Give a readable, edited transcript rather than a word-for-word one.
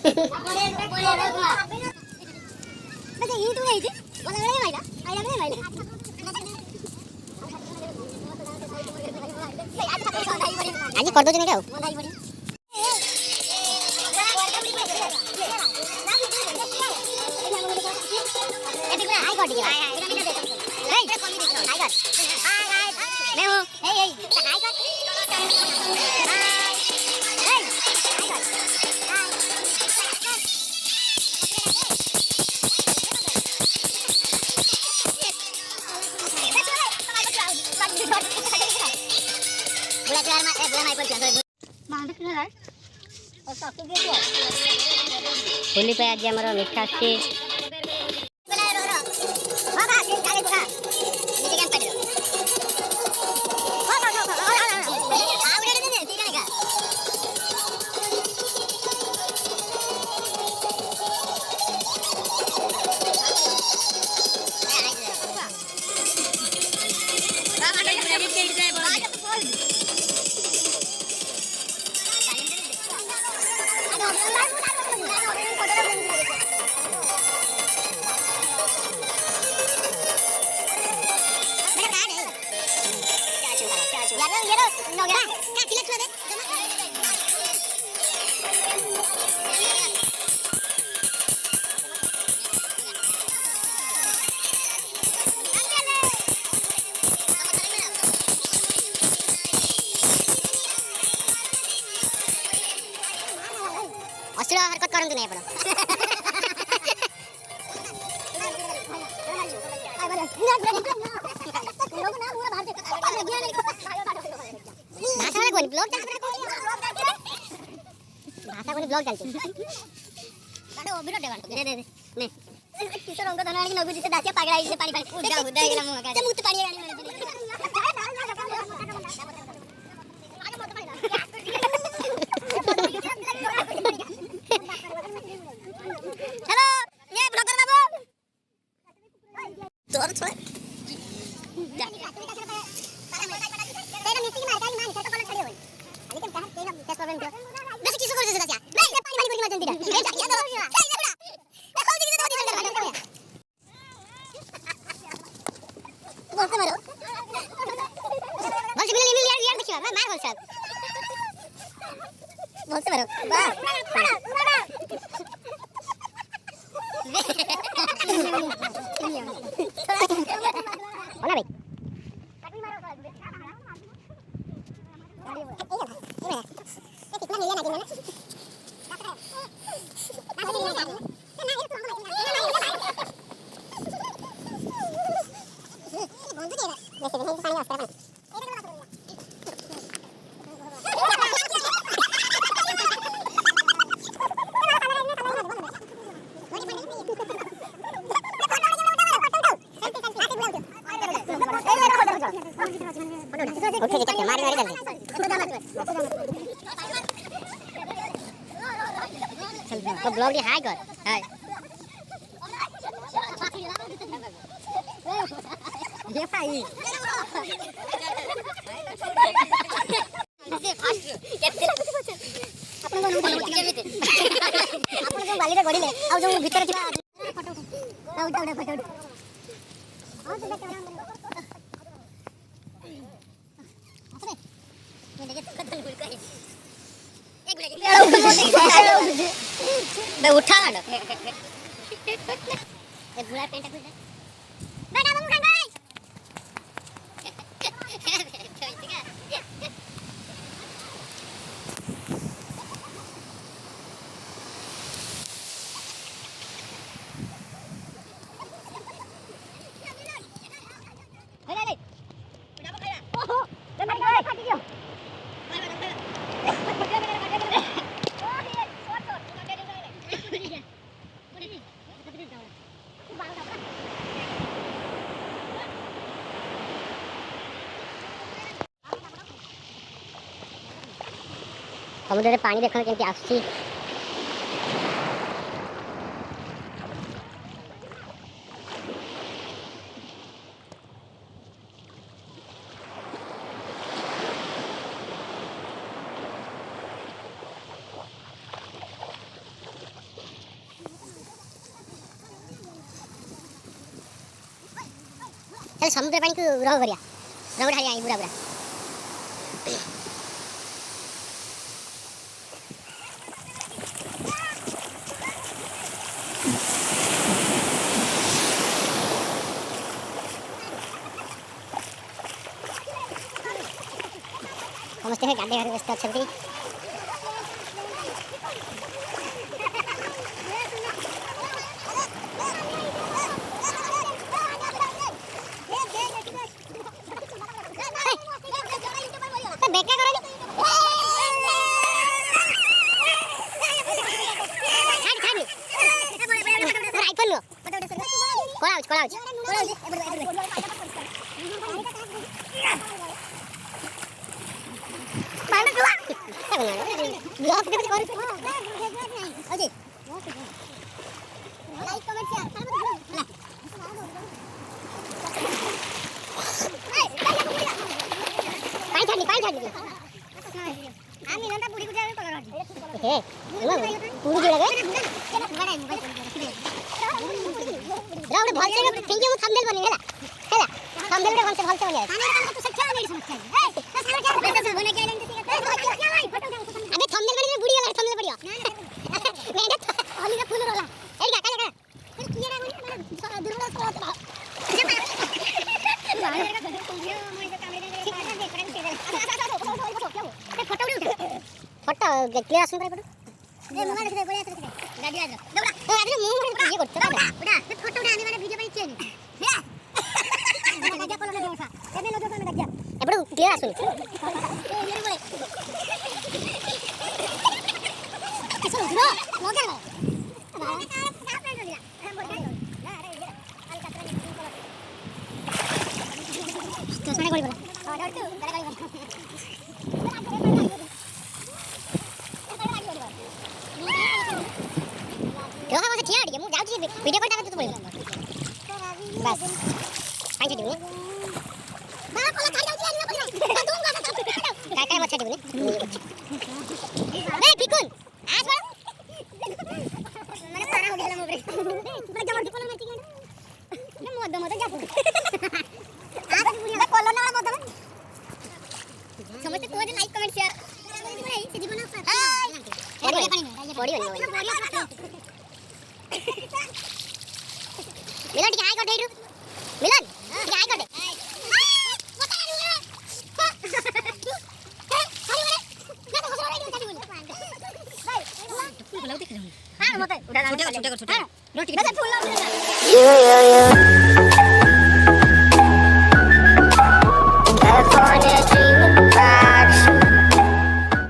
आज कर दो क्या मैं हूँ होली पे आज आमर मिठा आछी असला हरकत करून नाही आपण भाषा कोणी ब्लॉग भाषा कोणी ब्लॉग चालते गाडो बिरो दे दे दे ने किसो रंग धन आनी नगु दिसे दासिया पागळा इसे पाणी पाणी उडा उडा गेला मु का मुत पाणी आनी हेलो ये ब्लॉगर बाबू तोर छोड़ तेरा मीटिंग मार का मान सेट कॉल खड़ी होई लेकिन कहां तेरा टेस्ट प्रॉब्लम तो बस किसो कर दे दासिया नहीं पानी पानी कर मत दे बोलते मारो बोल मिल यार देखियो मैं बोल सब बोलते मारो वाह बोला भाई कटवी मारो ये कितना मिलियन आदमी ना तो ब्लॉग हाय कर हाय ये भाई आपण कोण आपण बालीला गडीले आउ जो भीतर थिबा फोटो उठा उठा फोटो हां तो बेटा असरे ये देखे कतल गुल का एक मिनट बे उठा ना ये बुरा पेंटा खुद बेटा बम खान भाई समुद्र पानी देखने केमती आसुची चल समुद्र पानी को रंग करिया रंग ढाली आई बुरा बुरा समझते हैं गाड़ी व्यवस्था अच्छा भी क्लियर आसन करे पड़ो ए मोबाइल देखते बढ़िया से गाड़ी आ जा दौड़ा ए आदमी मुंह में ये करते बड़ा बड़ा फोटो उठाने वाला वीडियो बनी चाहिए गाड़ी को ले देखा एबे नो जो में गाड़ी ए बड़ा क्लियर आसन ए मेरे बोले किसो लो मजा लो तो सुने गोली बोला हां डर तू करे गोली वीडियो करता तो बोल बस पांच छड़ी ने बाबा कोला काट जाऊ छी ना दूंगा काय काय मत छड़ी ने ए फिकुन आज बड़ मैंने सारा हो गया मोबरे बड़ा जबर कोला मारती ना मद मद जा आज बुढ़िया कोला ना मद समझते तो लाइक कमेंट शेयर सीधी बना हाय बड़ी मिलन क्या आए कोठे मिलन क्या आए कोठे छोटे कर छोटे कर रोटी